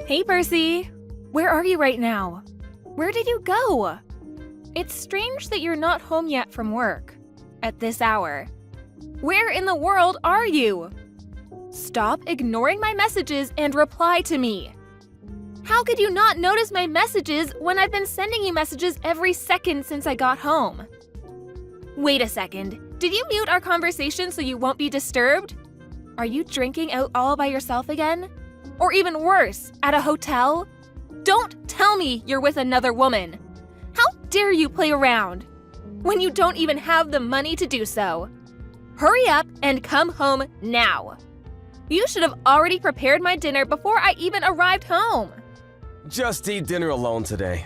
Hey, Percy! Where are you right now? Where did you go? It's strange that you're not home yet from work. At this hour. Where in the world are you? Stop ignoring my messages and reply to me. How could you not notice my messages when I've been sending you messages every second since I got home? Wait a second. Did you mute our conversation so you won't be disturbed? Are you drinking out all by yourself again? Or even worse, at a hotel? Don't tell me you're with another woman. How dare you play around when you don't even have the money to do so? Hurry up and come home now. You should have already prepared my dinner before I even arrived home. Just eat dinner alone today.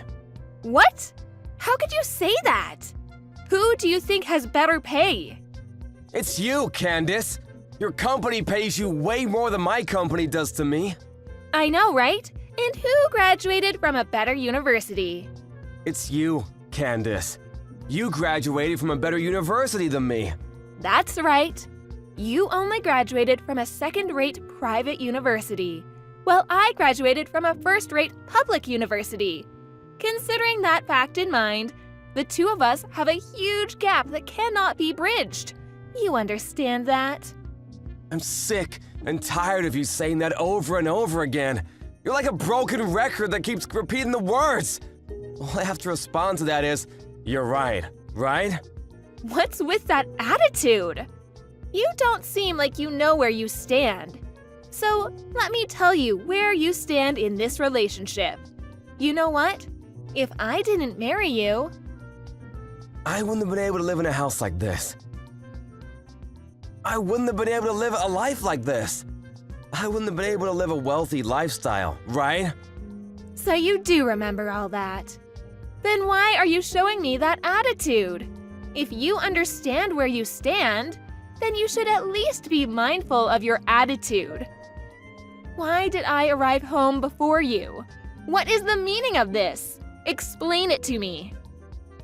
What? How could you say that? Who do you think has better pay? It's you, Candace. Your company pays you way more than my company does to me. I know, right? And who graduated from a better university? It's you, Candace. You graduated from a better university than me. That's right. You only graduated from a second-rate private university, while I graduated from a first-rate public university. Considering that fact in mind, the two of us have a huge gap that cannot be bridged. You understand that? I'm sick and tired of you saying that over and over again. You're like a broken record that keeps repeating the words. All I have to respond to that is, you're right, right? What's with that attitude? You don't seem like you know where you stand. So let me tell you where you stand in this relationship. You know what? If I didn't marry you, I wouldn't have been able to live in a house like this. I wouldn't have been able to live a life like this. I wouldn't have been able to live a wealthy lifestyle, right? So you do remember all that. Then why are you showing me that attitude? If you understand where you stand, then you should at least be mindful of your attitude. Why did I arrive home before you? What is the meaning of this? Explain it to me.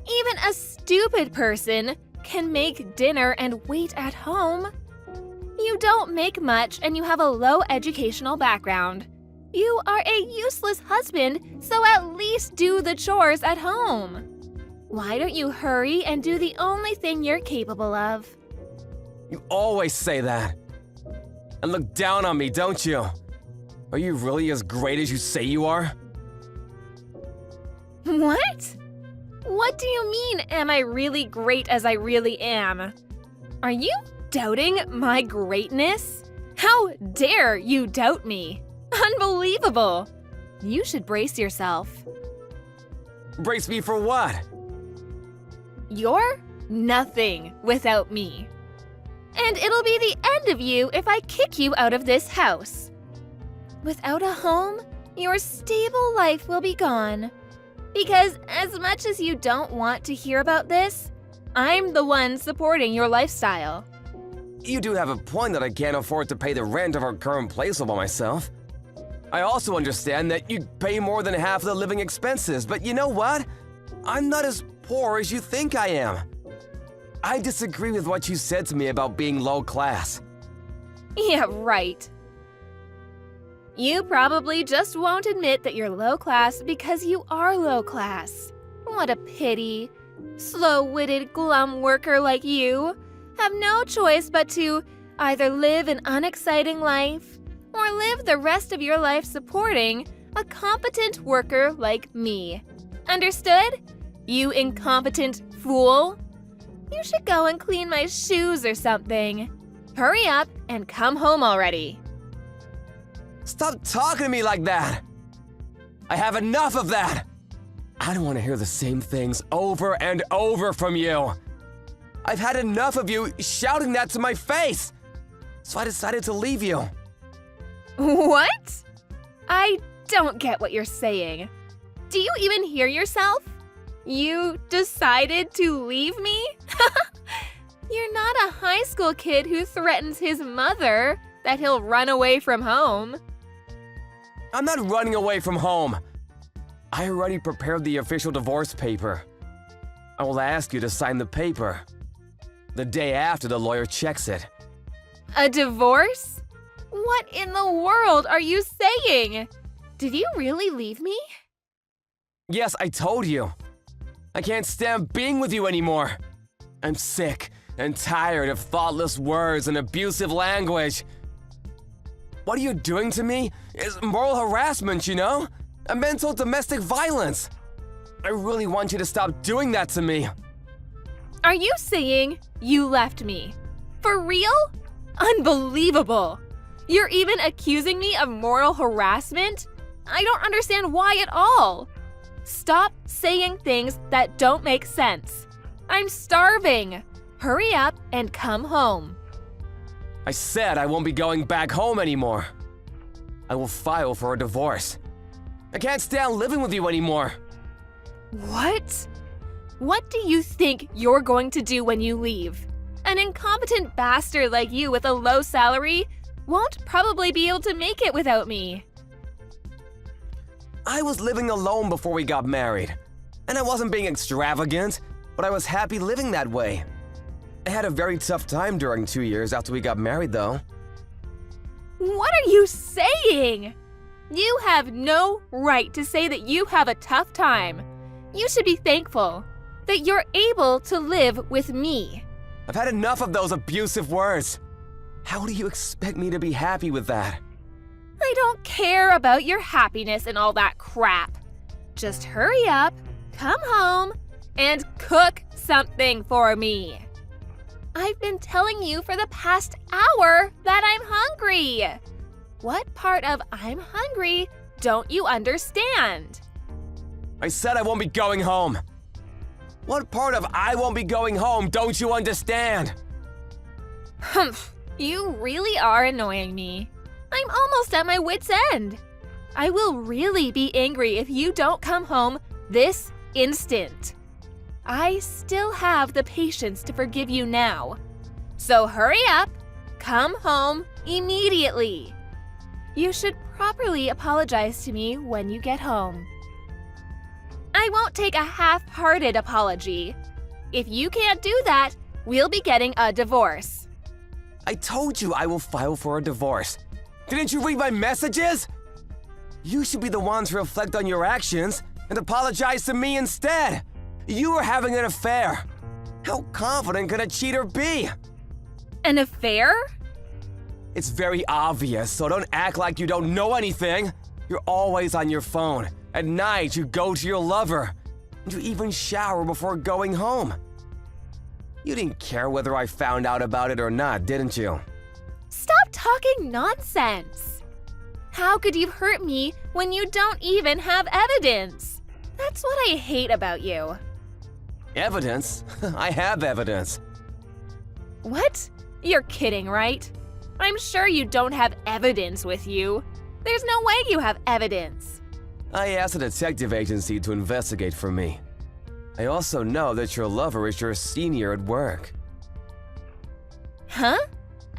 Even a stupid person can make dinner and wait at home. You don't make much and you have a low educational background. You are a useless husband, so at least do the chores at home. Why don't you hurry and do the only thing you're capable of? You always say that. And look down on me, don't you? Are you really as great as you say you are? What? What do you mean, am I really great as I really am? Are you doubting my greatness? How dare you doubt me? Unbelievable! You should brace yourself. Brace me for what? You're nothing without me. And it'll be the end of you if I kick you out of this house. Without a home, your stable life will be gone. Because as much as you don't want to hear about this, I'm the one supporting your lifestyle. You do have a point that I can't afford to pay the rent of our current place all by myself. I also understand that you pay more than half of the living expenses, but you know what? I'm not as poor as you think I am. I disagree with what you said to me about being low class. Yeah, right. You probably just won't admit that you're low class because you are low class. What a pity. Slow-witted, glum worker like you have no choice but to either live an unexciting life or live the rest of your life supporting a competent worker like me. Understood? You incompetent fool? You should go and clean my shoes or something. Hurry up and come home already. Stop talking to me like that! I have enough of that! I don't want to hear the same things over and over from you. I've had enough of you shouting that to my face, so I decided to leave you. What? I don't get what you're saying. Do you even hear yourself? You decided to leave me? You're not a high school kid who threatens his mother that he'll run away from home. I'm not running away from home. I already prepared the official divorce paper. I will ask you to sign the paper the day after the lawyer checks it. A divorce? What in the world are you saying? Did you really leave me? Yes, I told you. I can't stand being with you anymore. I'm sick and tired of thoughtless words and abusive language. What are you doing to me is moral harassment, you know? A mental domestic violence. I really want you to stop doing that to me. Are you saying you left me? For real? Unbelievable! You're even accusing me of moral harassment? I don't understand why at all. Stop saying things that don't make sense. I'm starving. Hurry up and come home. I said I won't be going back home anymore. I will file for a divorce. I can't stand living with you anymore. What? What do you think you're going to do when you leave? An incompetent bastard like you with a low salary won't probably be able to make it without me. I was living alone before we got married. And I wasn't being extravagant, but I was happy living that way. I had a very tough time during 2 years after we got married, though. What are you saying? You have no right to say that you have a tough time. You should be thankful that you're able to live with me. I've had enough of those abusive words. How do you expect me to be happy with that? I don't care about your happiness and all that crap. Just hurry up, come home, and cook something for me. I've been telling you for the past hour that I'm hungry. What part of I'm hungry don't you understand? I said I won't be going home. What part of I won't be going home don't you understand? Humph, you really are annoying me. I'm almost at my wit's end. I will really be angry if you don't come home this instant. I still have the patience to forgive you now. So hurry up, come home immediately. You should properly apologize to me when you get home. I won't take a half-hearted apology. If you can't do that, we'll be getting a divorce. I told you I will file for a divorce. Didn't you read my messages? You should be the one to reflect on your actions and apologize to me instead. You were having an affair. How confident can a cheater be? An affair? It's very obvious, so don't act like you don't know anything. You're always on your phone. At night, you go to your lover. And you even shower before going home. You didn't care whether I found out about it or not, didn't you? Stop talking nonsense. How could you hurt me when you don't even have evidence? That's what I hate about you. Evidence? I have evidence. What? You're kidding, right? I'm sure you don't have evidence with you. There's no way you have evidence. I asked a detective agency to investigate for me. I also know that your lover is your senior at work. Huh?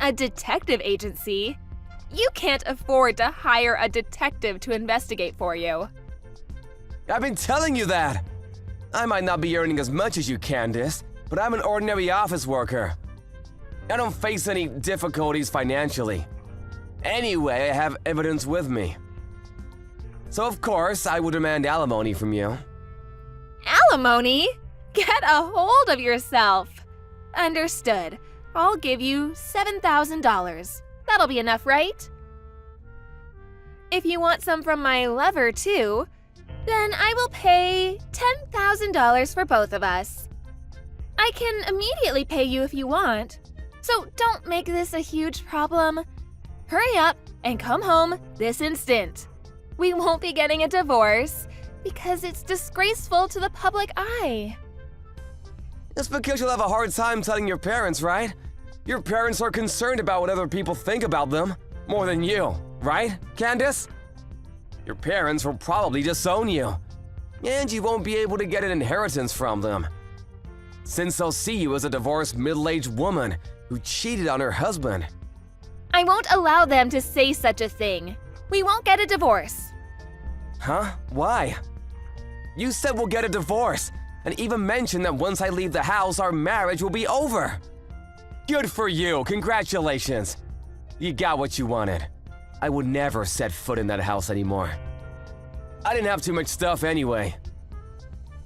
A detective agency? You can't afford to hire a detective to investigate for you. I've been telling you that! I might not be earning as much as you, Candace, but I'm an ordinary office worker. I don't face any difficulties financially. Anyway, I have evidence with me. So of course, I will demand alimony from you. Alimony? Get a hold of yourself. Understood. I'll give you $7,000. That'll be enough, right? If you want some from my lover, too, then I will pay $10,000 for both of us. I can immediately pay you if you want, so don't make this a huge problem. Hurry up and come home this instant. We won't be getting a divorce because it's disgraceful to the public eye. It's because you'll have a hard time telling your parents, right? Your parents are concerned about what other people think about them, more than you, right, Candace? Your parents will probably disown you, and you won't be able to get an inheritance from them. Since they'll see you as a divorced middle-aged woman who cheated on her husband. I won't allow them to say such a thing. We won't get a divorce. Huh? Why? You said we'll get a divorce, and even mentioned that once I leave the house, our marriage will be over. Good for you, congratulations. You got what you wanted. I would never set foot in that house anymore. I didn't have too much stuff anyway.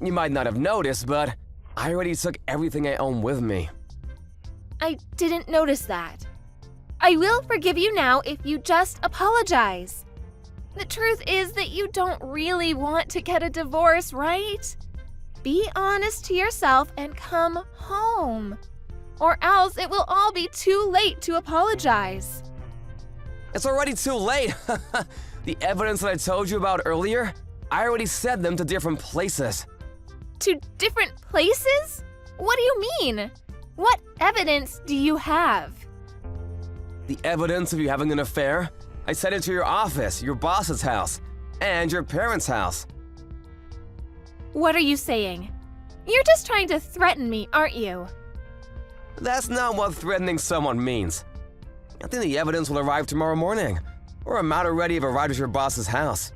You might not have noticed, but I already took everything I own with me. I didn't notice that. I will forgive you now if you just apologize. The truth is that you don't really want to get a divorce, right? Be honest to yourself and come home. Or else it will all be too late to apologize. It's already too late. The evidence that I told you about earlier, I already sent them to different places. To different places? What do you mean? What evidence do you have? The evidence of you having an affair? I sent it to your office, your boss's house, and your parents' house. What are you saying? You're just trying to threaten me, aren't you? That's not what threatening someone means. I think the evidence will arrive tomorrow morning, or I'm not already have arrived at your boss's house.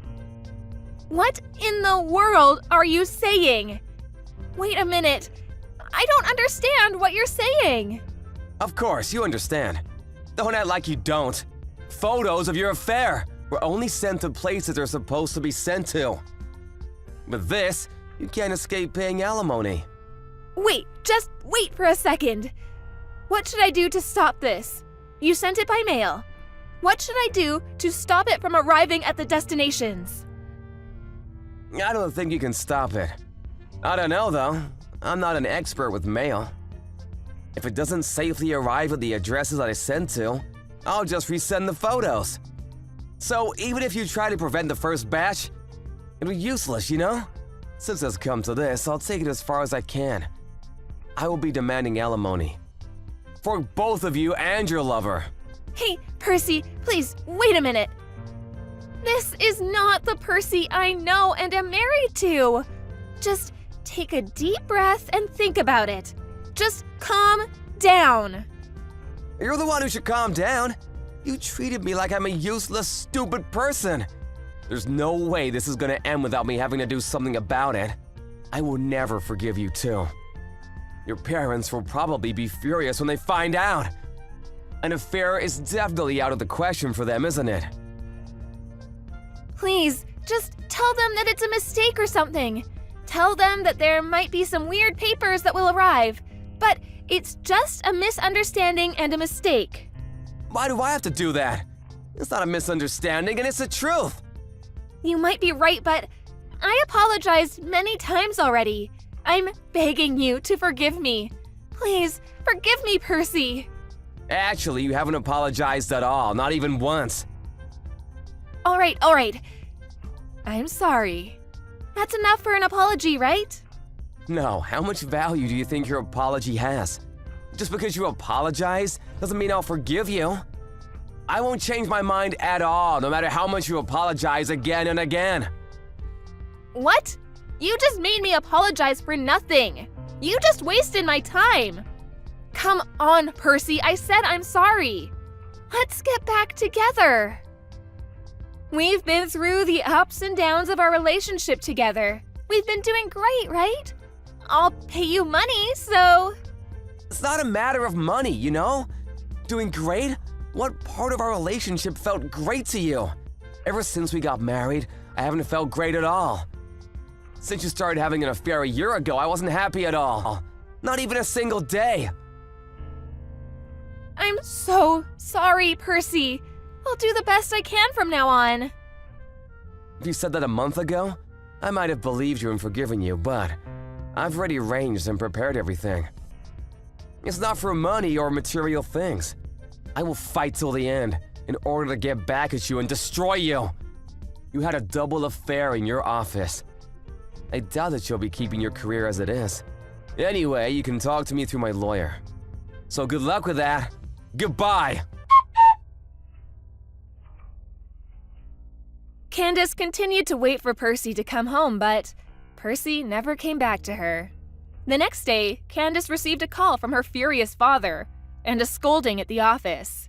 What in the world are you saying? Wait a minute. I don't understand what you're saying. Of course, you understand. Don't act like you don't. Photos of your affair were only sent to places they're supposed to be sent to. With this, you can't escape paying alimony. Wait, just wait for a second. What should I do to stop this? You sent it by mail. What should I do to stop it from arriving at the destinations? I don't think you can stop it. I don't know, though. I'm not an expert with mail. If it doesn't safely arrive at the addresses that I sent to, I'll just resend the photos. So even if you try to prevent the first batch, it'll be useless, you know? Since it's come to this, I'll take it as far as I can. I will be demanding alimony. For both of you and your lover. Hey, Percy, please, wait a minute. This is not the Percy I know and am married to. Just take a deep breath and think about it. Just calm down. You're the one who should calm down. You treated me like I'm a useless, stupid person. There's no way this is gonna end without me having to do something about it. I will never forgive you too. Your parents will probably be furious when they find out. An affair is definitely out of the question for them, isn't it? Please, just tell them that it's a mistake or something. Tell them that there might be some weird papers that will arrive, but it's just a misunderstanding and a mistake. Why do I have to do that? It's not a misunderstanding and it's the truth. You might be right, but I apologized many times already. I'm begging you to forgive me. Please, forgive me, Percy. Actually, you haven't apologized at all, not even once. All right. I'm sorry. That's enough for an apology, right? No, how much value do you think your apology has? Just because you apologize doesn't mean I'll forgive you. I won't change my mind at all, no matter how much you apologize again and again. What? You just made me apologize for nothing. You just wasted my time. Come on, Percy, I said I'm sorry. Let's get back together. We've been through the ups and downs of our relationship together. We've been doing great, right? I'll pay you money, so… It's not a matter of money, you know? Doing great? What part of our relationship felt great to you? Ever since we got married, I haven't felt great at all. Since you started having an affair a year ago, I wasn't happy at all. Not even a single day. I'm so sorry, Percy. I'll do the best I can from now on. If you said that a month ago, I might have believed you and forgiven you, but I've already arranged and prepared everything. It's not for money or material things. I will fight till the end in order to get back at you and destroy you. You had a double affair in your office. I doubt that you'll be keeping your career as it is. Anyway, you can talk to me through my lawyer. So good luck with that. Goodbye! Candace continued to wait for Percy to come home, but Percy never came back to her. The next day, Candace received a call from her furious father and a scolding at the office.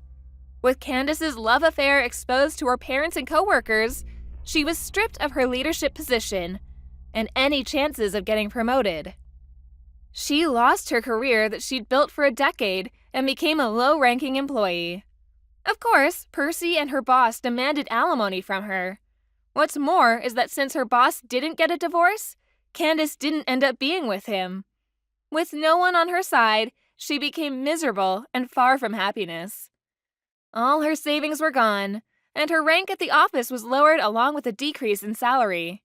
With Candace's love affair exposed to her parents and coworkers, she was stripped of her leadership position and any chances of getting promoted. She lost her career that she'd built for a decade and became a low-ranking employee. Of course, Percy and her boss demanded alimony from her. What's more is that since her boss didn't get a divorce, Candace didn't end up being with him. With no one on her side, she became miserable and far from happiness. All her savings were gone, and her rank at the office was lowered along with a decrease in salary.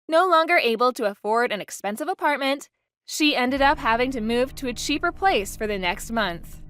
No longer able to afford an expensive apartment, she ended up having to move to a cheaper place for the next month.